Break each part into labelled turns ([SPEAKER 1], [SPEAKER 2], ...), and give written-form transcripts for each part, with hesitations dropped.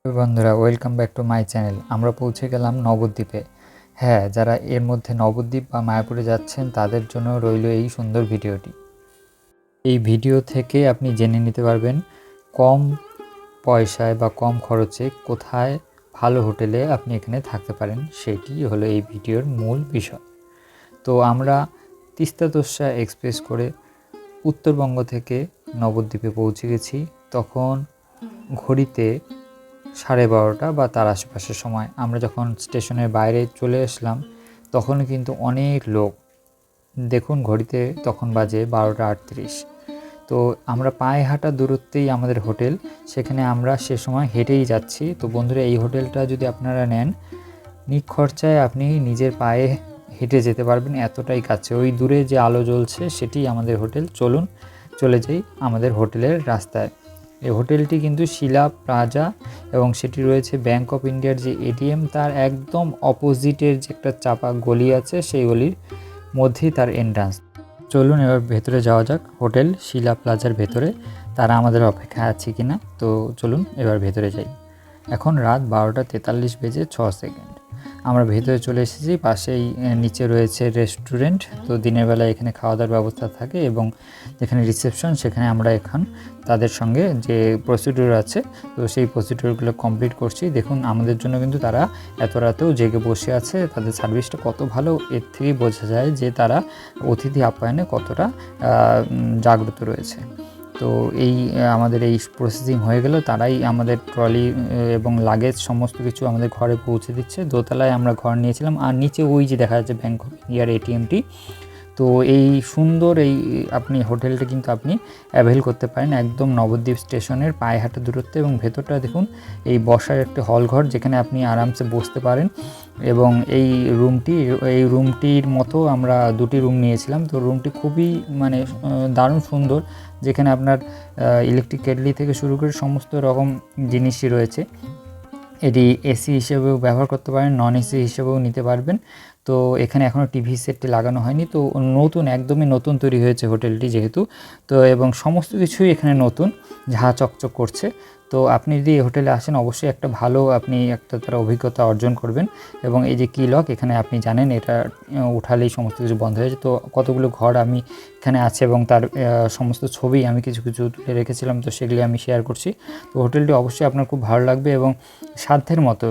[SPEAKER 1] বন্ধুরা, welcome back to my channel. আমরা পৌঁছে গেলাম নবদ্বীপে। হ্যাঁ, যারা এর মধ্যে নবদ্বীপ বা মায়াপুরে যাচ্ছেন তাদের জন্য রইল এই সুন্দর ভিডিওটি। এই ভিডিও থেকে আপনি জেনে নিতে পারবেন কম পয়সায় বা কম খরচে কোথায় ভালো হোটেলে আপনি এখানে থাকতে পারেন, সেটি হলো এই ভিডিওর মূল বিষয়। তো আমরা তিস্তা তোর্ষা এক্সপ্রেস করে উত্তরবঙ্গ থেকে নবদ্বীপে পৌঁছে গেছি। তখন ঘড়িতে 12:30 বা তার আশেপাশের সময়। আমরা যখন স্টেশনের বাইরে চলে আসলাম তখন কিন্তু অনেক লোক, দেখুন ঘড়িতে তখন বাজে 12:38। তো আমরা পায়ে হাঁটা দূরত্বেই আমাদের হোটেল, সেখানে আমরা সে সময় হেঁটেই যাচ্ছি। তো বন্ধুরা, এই হোটেলটা যদি আপনারা নেন, নিখরচায় আপনি নিজের পায়ে হেঁটে যেতে পারবেন, এতটাই কাছে। ওই দূরে যে আলো জ্বলছে সেটি আমাদের হোটেল। চলুন চলে যাই আমাদের হোটেলের রাস্তায়। এই হোটেলটি কিন্তু শিলা প্লাজা এবং সেটি রয়েছে ব্যাঙ্ক অফ ইন্ডিয়ার যে এটিএম তার একদম অপোজিটের যে একটা চাপা গলি আছে, সেই গলির মধ্যেই তার এন্ট্রান্স। চলুন এবার ভেতরে যাওয়া যাক, হোটেল শিলা প্লাজার ভেতরে তারা আমাদের অপেক্ষায় আছে কিনা। তো চলুন এবার ভেতরে যাই। এখন রাত 12:43 আমরা ভেতরে চলে এসেছি। পাশেই নিচে রয়েছে রেস্টুরেন্ট। তো দিনের বেলা এখানে খাওয়া দাওয়ার ব্যবস্থা থাকে এবং যেখানে রিসেপশন, সেখানে আমরা এখন তাদের সঙ্গে যে প্রসিডিউর আছে তো সেই প্রসিডিউরগুলো কমপ্লিট করছি। দেখুন আমাদের জন্য কিন্তু তারা এত রাতেও জেগে বসে আছে। তাদের সার্ভিসটা কত ভালো, এর থেকেই বোঝা যায় যে তারা অতিথি আপ্যায়নে কতটা জাগ্রত রয়েছে। তো এই আমাদের এই প্রসেসিং হয়ে গেল, তারাই আমাদের ট্রলি এবং লাগেজ সমস্ত কিছু আমাদের ঘরে পৌঁছে দিচ্ছে। দোতলায় আমরা ঘর নিয়েছিলাম, আর নিচে ওই যে দেখা যাচ্ছে ব্যাঙ্ক অফ ইন্ডিয়ার এটিএমটি। তো এই সুন্দর এই আপনি হোটেলটা কিন্তু আপনি অ্যাভেল করতে পারেন একদম নবদ্বীপ স্টেশনের পায়ে হাঁটা দূরত্বে। এবং ভেতরটা দেখুন, এই বসার একটা হল ঘর যেখানে আপনি আরামসে বসতে পারেন। এবং এই রুমটির মতো আমরা দুটি রুম নিয়েছিলাম। তো রুমটি খুবই দারুণ সুন্দর, যেখানে আপনার ইলেকট্রিক কেটলি থেকে শুরু করে সমস্ত রকম জিনিসই রয়েছে। এটি এসি হিসেবেও ব্যবহার করতে পারেন, নন এসি হিসেবেও নিতে পারবেন। তো এখানে এখনও টিভি সেটটি লাগানো হয়নি, তো একদমই নতুন তৈরি হয়েছে হোটেলটি যেহেতু। তো এবং সমস্ত কিছুই এখানে নতুন, ঝাঁ চকচক করছে। তো আপনি যদি এই হোটেলে আসেন অবশ্যই আপনি একটা তার অভিজ্ঞতা অর্জন করবেন। এবং এই যে কি লক, এখানে আপনি জানেন এটা উঠালেই সমস্ত কিছু বন্ধ হয়ে যায়। তো কতগুলো ঘর আমি এখানে আছে এবং তার সমস্ত ছবি আমি কিছু তুলে রেখেছিলাম, তো সেগুলি আমি শেয়ার করছি। তো হোটেলটি অবশ্যই আপনার খুব ভালো লাগবে এবং সাধ্যের মতো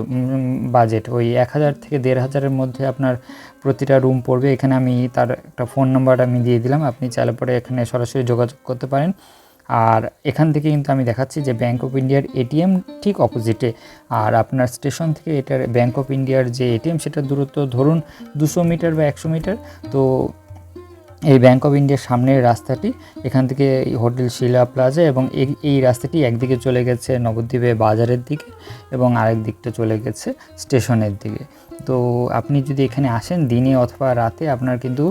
[SPEAKER 1] বাজেট ওই 1000 থেকে 1500-এর মধ্যে আপনার প্রতিটা রুম পড়বে। এখানে আমি তার একটা ফোন নাম্বার আমি দিয়ে দিলাম, আপনি চাইলে পরে এখানে সরাসরি যোগাযোগ করতে পারেন। আর এখান থেকে কিন্তু আমি দেখাচ্ছি যে ব্যাঙ্ক অফ ইন্ডিয়ার এটিএম ঠিক অপোজিটে। আর আপনার স্টেশন থেকে এটার ব্যাঙ্ক অফ ইন্ডিয়ার যে এটিএম সেটার দূরত্ব ধরুন 200 মিটার বা 100 মিটার। তো এই ব্যাঙ্ক অফ ইন্ডিয়ার সামনের রাস্তাটি, এখান থেকে হোটেল শিলা প্লাজা, এবং এই রাস্তাটি একদিকে চলে গেছে নবদ্বীপে বাজারের দিকে এবং আরেক দিকটা চলে গেছে স্টেশনের দিকে। তো আপনি যদি এখানে আসেন দিনে অথবা রাতে, আপনার কিন্তু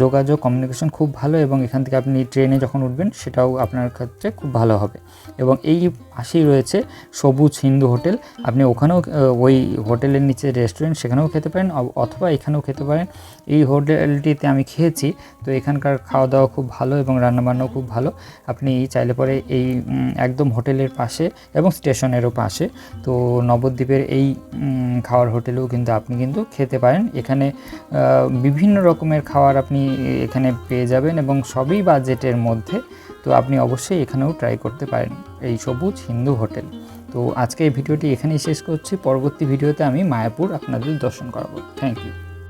[SPEAKER 1] যোগাযোগ কমিউনিকেশন খুব ভালো, এবং এখান থেকে আপনি ট্রেনে যখন উঠবেন সেটাও আপনার ক্ষেত্রে খুব ভালো হবে। এবং এই পাশেই রয়েছে সবুজ হিন্দু হোটেল, আপনি ওখানেও ওই হোটেলের নিচে রেস্টুরেন্ট, সেখানেও খেতে পারেন অথবা এখানেও খেতে পারেন। এই হোটেলটিতে আমি খেয়েছি, তো এখানকার খাওয়া দাওয়া খুব ভালো এবং রান্নাবান্নাও খুব ভালো। আপনি চাইলে পরে এই একদম হোটেলের পাশে এবং স্টেশনেরও পাশে, তো নবদ্বীপের এই খাওয়ার হোটেলেও কিন্তু আপনি কিন্তু খেতে পারেন। এখানে বিভিন্ন রকমের খাবার আপনি এখানে পেয়ে যাবেন এবং সবই বাজেটের মধ্যে। তো আপনি অবশ্যই এখানেও ট্রাই করতে পারেন এই সবুজ হিন্দু হোটেল। তো আজকে এই ভিডিওটি এখানেই শেষ করছি। পরবর্তী ভিডিওতে আমি মায়াপুর আপনাদের দর্শন করাবো। Thank you.